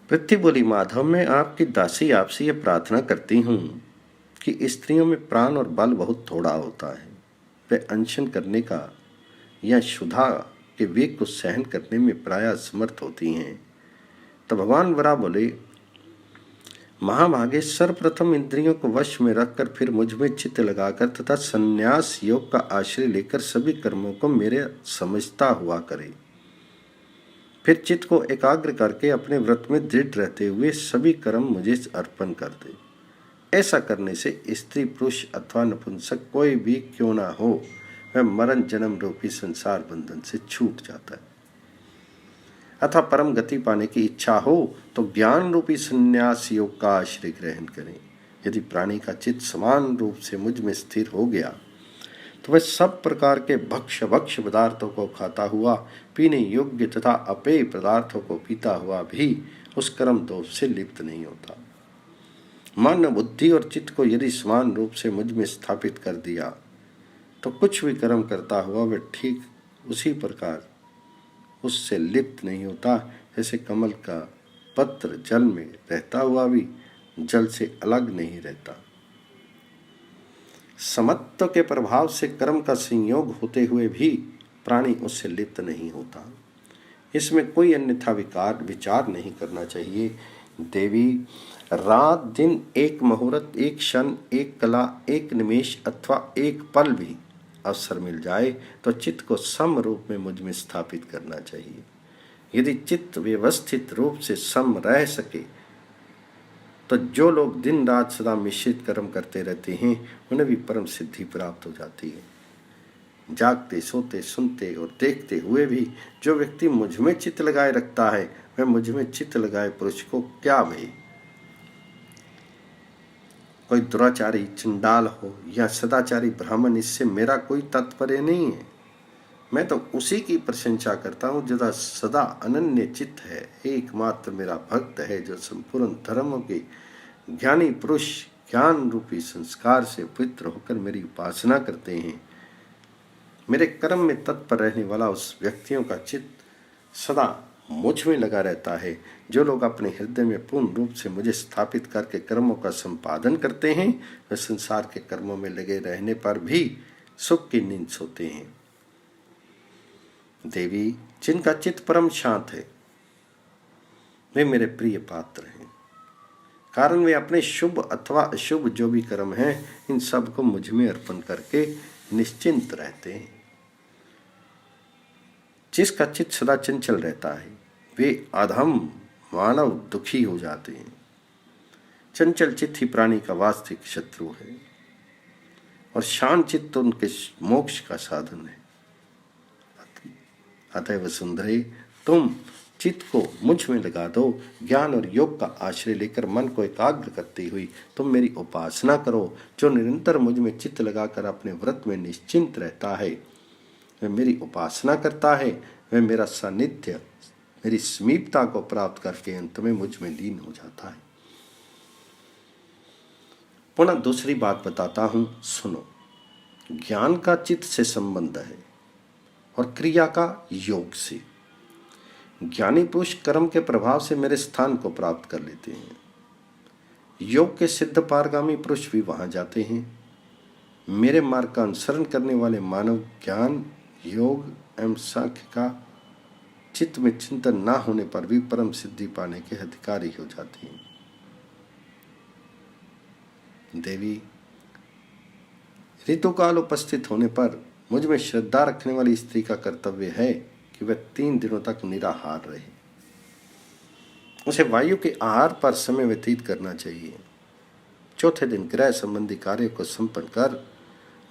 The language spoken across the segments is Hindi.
पृथ्वी बोली, माधव, मैं आपकी दासी आपसे यह प्रार्थना करती हूँ कि स्त्रियों में प्राण और बल बहुत थोड़ा होता है। वे अनशन करने का या क्षुधा के वेग को सहन करने में प्रायः समर्थ होती हैं। तब भगवान वरा बोले, महाभागे, सर्वप्रथम इंद्रियों को वश में रखकर फिर मुझ में चित्त लगाकर तथा संन्यास योग का आश्रय लेकर सभी कर्मों को मेरे समझता हुआ करे। फिर चित्त को एकाग्र करके अपने व्रत में दृढ़ रहते हुए सभी कर्म मुझे अर्पण कर दे। ऐसा करने से स्त्री, पुरुष अथवा नपुंसक कोई भी क्यों ना हो, वह मरण जन्म रूपी संसार बंधन से छूट जाता है। अथवा परम गति पाने की इच्छा हो तो ज्ञान रूपी संन्यास योग का आश्रय ग्रहण करें। यदि प्राणी का चित्त समान रूप से मुझ में स्थिर हो गया तो वह सब प्रकार के भक्ष्य पदार्थों को खाता हुआ, पीने योग्य तथा अपेय पदार्थों को पीता हुआ भी उस कर्म दोष से लिप्त नहीं होता। मन, बुद्धि और चित्त को यदि समान रूप से मुझ में स्थापित कर दिया तो कुछ भी कर्म करता हुआ वह ठीक उसी प्रकार उससे लिप्त नहीं होता, जैसे कमल का पत्र जल में रहता हुआ भी जल से अलग नहीं रहता। समत्व के प्रभाव से कर्म का संयोग होते हुए भी प्राणी उससे लिप्त नहीं होता। इसमें कोई अन्यथा विचार नहीं करना चाहिए। देवी, रात दिन, एक मुहूर्त, एक क्षण, एक कला, एक निमेष अथवा एक पल भी अवसर मिल जाए तो चित्त को सम रूप में मुझ में स्थापित करना चाहिए। यदि चित्त व्यवस्थित रूप से सम रह सके तो जो लोग दिन रात सदा मिश्रित कर्म करते रहते हैं उन्हें भी परम सिद्धि प्राप्त हो जाती है। जागते, सोते, सुनते और देखते हुए भी जो व्यक्ति मुझ में चित्त लगाए रखता है वह मुझ में चित्त लगाए पुरुष को क्या भय। कोई दुराचारी चंडाल हो या सदाचारी ब्राह्मण, इससे मेरा कोई तात्पर्य नहीं है। मैं तो उसी की प्रशंसा करता हूँ जो सदा अनन्य चित्त है, एकमात्र मेरा भक्त है, जो संपूर्ण धर्मों के ज्ञानी पुरुष ज्ञान रूपी संस्कार से पवित्र होकर मेरी उपासना करते हैं। मेरे कर्म में तत्पर रहने वाला उस व्यक्तियों का चित्त सदा मुझ में लगा रहता है। जो लोग अपने हृदय में पूर्ण रूप से मुझे स्थापित करके कर्मों का संपादन करते हैं वे संसार के कर्मों में लगे रहने पर भी सुख की नींद सोते हैं। देवी, जिनका चित्त परम शांत है वे मेरे प्रिय पात्र हैं, कारण वे अपने शुभ अथवा अशुभ जो भी कर्म हैं इन सब को मुझ में अर्पण करके निश्चिंत रहते हैं। जिसका चित्त सदा चंचल रहता है वे अधम मानव दुखी हो जाते हैं। चंचल चित्त ही प्राणी का वास्तविक शत्रु है और शांत चित्त उनके मोक्ष का साधन है। अतएव सुंदरे, तुम चित्त को मुझ में लगा दो। ज्ञान और योग का आश्रय लेकर मन को एकाग्र करती हुई तुम मेरी उपासना करो। जो निरंतर मुझ में चित्त लगाकर अपने व्रत में निश्चिंत रहता है वह मेरी उपासना करता है, वह मेरा सानिध्य, मेरी समीपता को प्राप्त करके अंत में मुझ में लीन हो जाता है। पुनः दूसरी बात बताता हूं, सुनो। ज्ञान का चित्त से संबंध है और क्रिया का योग से। ज्ञानी पुरुष कर्म के प्रभाव से मेरे स्थान को प्राप्त कर लेते हैं। योग के सिद्ध पारगामी पुरुष भी वहां जाते हैं। मेरे मार्ग का अनुसरण करने वाले मानव ज्ञान, योग एवं सांख्य का चित्त में चिंतन न होने पर भी परम सिद्धि पाने के अधिकारी हो जाते हैं। देवी, ऋतुकाल उपस्थित होने पर मुझ में श्रद्धा रखने वाली स्त्री का कर्तव्य है कि वह 3 दिनों तक निराहार रहे। उसे वायु के आहार पर समय व्यतीत करना चाहिए। चौथे दिन गृह संबंधी कार्यों को संपन्न कर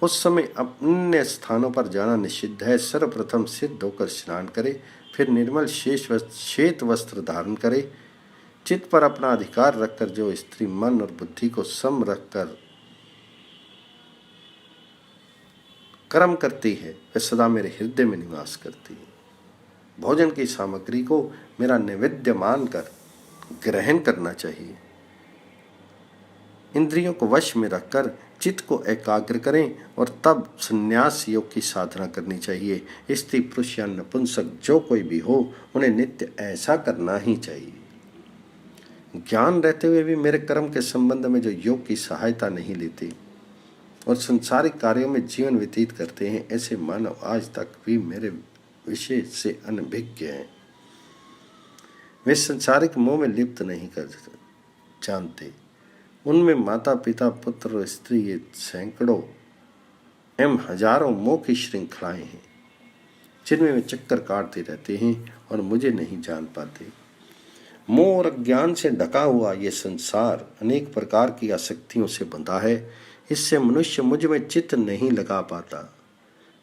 उस समय अन्य स्थानों पर जाना निषिद्ध है। सर्वप्रथम सिद्ध होकर स्नान करे, फिर निर्मल श्वेत वस्त्र धारण करे। चित्त पर अपना अधिकार रखकर जो स्त्री मन और बुद्धि को सम रखकर कर्म करती है वह सदा मेरे हृदय में निवास करती है। भोजन की सामग्री को मेरा नैवेद्य मानकर ग्रहण करना चाहिए। इंद्रियों को वश में रखकर चित्त को एकाग्र करें और तब संन्यास योग की साधना करनी चाहिए। स्त्री, पुरुष या नपुंसक जो कोई भी हो उन्हें नित्य ऐसा करना ही चाहिए। ज्ञान रहते हुए भी मेरे कर्म के संबंध में जो योग की सहायता नहीं लेते और संसारिक कार्यों में जीवन व्यतीत करते हैं, ऐसे मानव आज तक भी मेरे विषय से अनभिज्ञ हैं। वे संसारिक मोह में लिप्त नहीं कर जानते। उनमें माता पिता पुत्र और स्त्री ये सैकड़ों एवं हजारों मोह की श्रृंखलाएं हैं, जिनमें वे चक्कर काटते रहते हैं और मुझे नहीं जान पाते। मोह और अज्ञान से ढका हुआ ये संसार अनेक प्रकार की आसक्तियों से बंधा है। इससे मनुष्य मुझ में चित्त नहीं लगा पाता।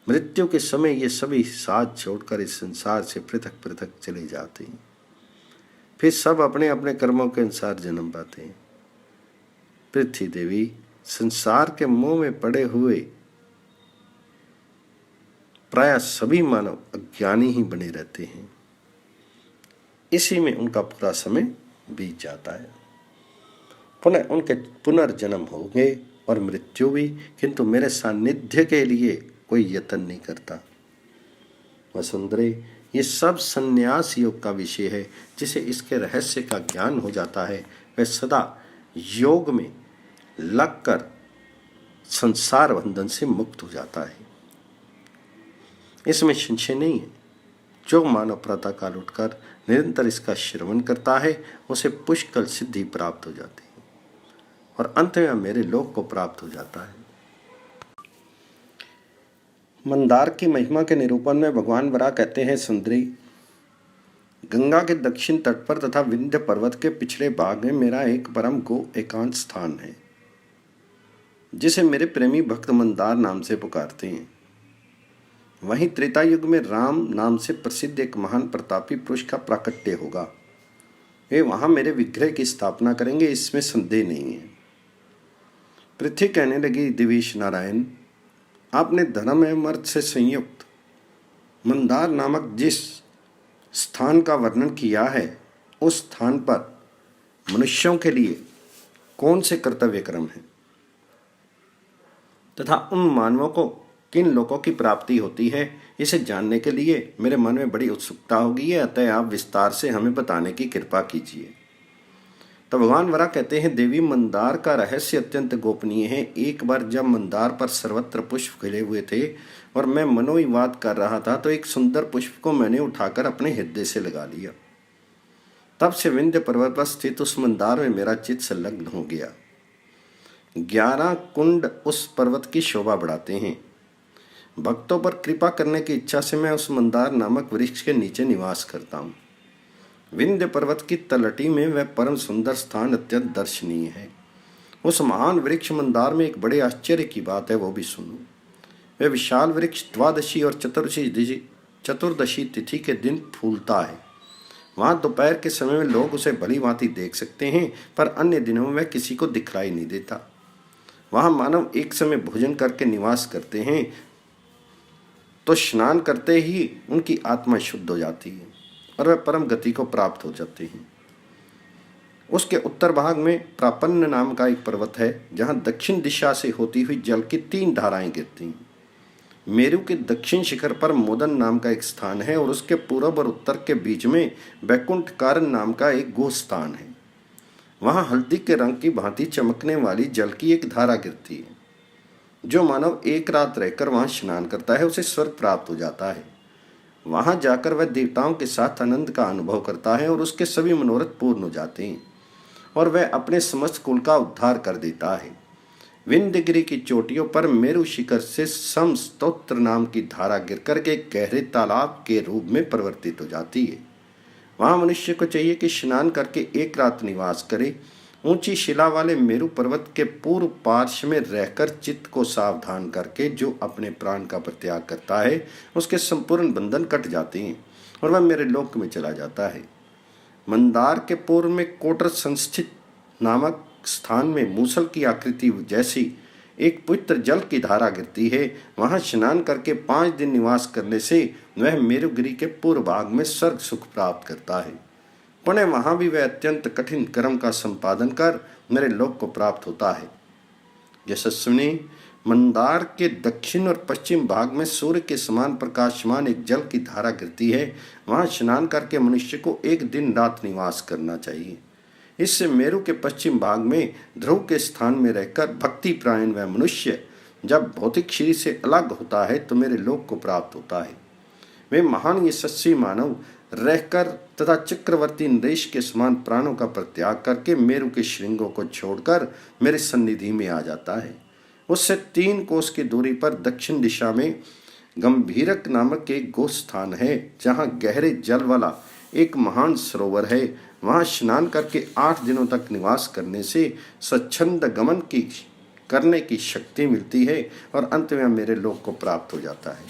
मृत्यु के समय ये सभी साथ छोड़कर इस संसार से पृथक पृथक चले जाते हैं। फिर सब अपने अपने कर्मों के अनुसार जन्म पाते हैं। पृथ्वी देवी, संसार के मोह में पड़े हुए प्राय सभी मानव अज्ञानी ही बने रहते हैं। इसी में उनका पूरा समय बीत जाता है। पुनः उनके पुनर्जन्म होंगे और मृत्यु भी, किंतु मेरे सानिध्य के लिए कोई यत्न नहीं करता। वसुंधरे, ये सब संन्यास योग का विषय है। जिसे इसके रहस्य का ज्ञान हो जाता है, वह सदा योग में लगकर संसार बंधन से मुक्त हो जाता है। इसमें संशय नहीं है। जो मानव प्रातःकाल उठकर निरंतर इसका श्रवण करता है, उसे पुष्कल सिद्धि प्राप्त हो जाती है और अंत में मेरे लोक को प्राप्त हो जाता है। मंदार की महिमा के निरूपण में भगवान वराह कहते हैं, सुंदरी, गंगा के दक्षिण तट पर तथा विंध्य पर्वत के पिछड़े भाग में मेरा एक परम गो एकांत स्थान है, जिसे मेरे प्रेमी भक्त मंदार नाम से पुकारते हैं। वहीं त्रेता युग में राम नाम से प्रसिद्ध एक महान प्रतापी पुरुष का प्राकट्य होगा। वे वहां मेरे विग्रह की स्थापना करेंगे, इसमें संदेह नहीं है। पृथ्वी कहने लगी, दिवेश नारायण, आपने धर्म एवं अर्थ से संयुक्त मंदार नामक जिस स्थान का वर्णन किया है, उस स्थान पर मनुष्यों के लिए कौन से कर्तव्य क्रम हैं तथा उन मानवों को किन लोकों की प्राप्ति होती है, इसे जानने के लिए मेरे मन में बड़ी उत्सुकता होगी है। अतः आप विस्तार से हमें बताने की कृपा कीजिए। तो भगवान वराह कहते हैं, देवी, मंदार का रहस्य अत्यंत गोपनीय है। एक बार जब मंदार पर सर्वत्र पुष्प खिले हुए थे और मैं मनोविवाद कर रहा था, तो एक सुंदर पुष्प को मैंने उठाकर अपने हृदय से लगा लिया। तब से विंध्य पर्वत पर स्थित उस मंदार में मेरा चित्त संलग्न हो गया। 11 कुंड उस पर्वत की शोभा बढ़ाते हैं। भक्तों पर कृपा करने की इच्छा से मैं उस मंदार नामक वृक्ष के नीचे निवास करता हूँ। विंध्य पर्वत की तलहटी में वह परम सुंदर स्थान अत्यंत दर्शनीय है। उस महान वृक्ष मंदार में एक बड़े आश्चर्य की बात है, वो भी सुनो। वह विशाल वृक्ष द्वादशी और चतुर्दशी तिथि के दिन फूलता है। वहाँ दोपहर के समय में लोग उसे भली भांति देख सकते हैं, पर अन्य दिनों में वह किसी को दिखलाई नहीं देता। वहाँ मानव एक समय भोजन करके निवास करते हैं तो स्नान करते ही उनकी आत्मा शुद्ध हो जाती है और वह परम गति को प्राप्त हो जाते हैं। उसके उत्तर भाग में प्रापन्न नाम का एक पर्वत है, जहाँ दक्षिण दिशा से होती हुई जल की 3 धाराएं गिरती हैं। मेरु के दक्षिण शिखर पर मोदन नाम का एक स्थान है और उसके पूर्व और उत्तर के बीच में बैकुंठ कारण नाम का एक गो स्थान है। वहाँ हल्दी के रंग की भांति चमकने वाली जल की एक धारा गिरती है। जो मानव एक रात रहकर वहाँ स्नान करता है, उसे स्वर्ग प्राप्त हो जाता है। वहाँ जाकर वह देवताओं के साथ आनंद का अनुभव करता है और उसके सभी मनोरथ पूर्ण हो जाते हैं और वह अपने समस्त कुल का उद्धार कर देता है। विंध्यगिरि की चोटियों पर मेरु शिखर से समस्तोत्र नाम की धारा गिरकर के गहरे तालाब के रूप में परिवर्तित हो जाती है। वहाँ मनुष्य को चाहिए कि स्नान करके एक रात निवास करे। ऊंची शिला वाले मेरु पर्वत के पूर्व पार्श्व में रहकर चित्त को सावधान करके जो अपने प्राण का परित्याग करता है, उसके संपूर्ण बंधन कट जाते हैं और वह मेरे लोक में चला जाता है। मंदार के पूर्व में कोटर संस्थित नामक स्थान में मूसल की आकृति जैसी एक पवित्र जल की धारा गिरती है। वहाँ स्नान करके 5 दिन निवास करने से वह मेरुगिरि के पूर्व भाग में स्वर्ग सुख प्राप्त करता है। पुण्य वहाँ भी वह अत्यंत कठिन कर्म का संपादन कर मेरे लोक को प्राप्त होता है। यशस्विनी, मंदार के दक्षिण और पश्चिम भाग में सूर्य के समान प्रकाशमान एक जल की धारा गिरती है। वहाँ स्नान करके मनुष्य को 1 दिन रात निवास करना चाहिए। इससे मेरु के पश्चिम भाग में ध्रुव के स्थान में रहकर भक्ति प्रायण वह मनुष्य जब भौतिक शरीर से अलग होता है तो मेरे लोक को प्राप्त होता है। वे महान यशस्वी मानव रहकर तथा चक्रवर्ती नरेश के समान प्राणों का परित्याग करके मेरु के श्रृंगों को छोड़कर मेरे सन्निधि में आ जाता है। उससे 3 कोस की दूरी पर दक्षिण दिशा में गंभीरक नामक एक गोस्थान है, जहाँ गहरे जल वाला एक महान सरोवर है। वहाँ स्नान करके 8 दिनों तक निवास करने से स्वच्छंद गमन करने की शक्ति मिलती है और अंत में मेरे लोक को प्राप्त हो जाता है।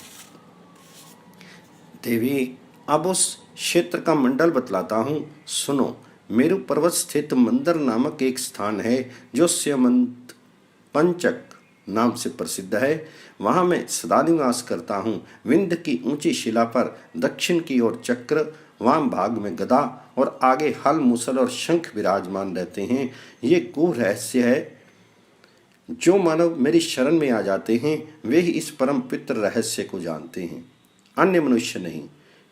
देवी, अब उस क्षेत्र का मंडल बतलाता हूँ, सुनो। मेरु पर्वत स्थित मंदर नामक एक स्थान है जो स्यमंत पंचक नाम से प्रसिद्ध है। वहाँ मैं सदा निवास करता हूँ। विंध्य की ऊंची शिला पर दक्षिण की ओर चक्र, वाम भाग में गदा और आगे हल, मुसल और शंख विराजमान रहते हैं। ये गुह रहस्य है। जो मानव मेरी शरण में आ जाते हैं वे ही इस परम पवित्र रहस्य को जानते हैं, अन्य मनुष्य नहीं,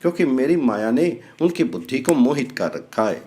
क्योंकि मेरी माया ने उनकी बुद्धि को मोहित कर रखा है।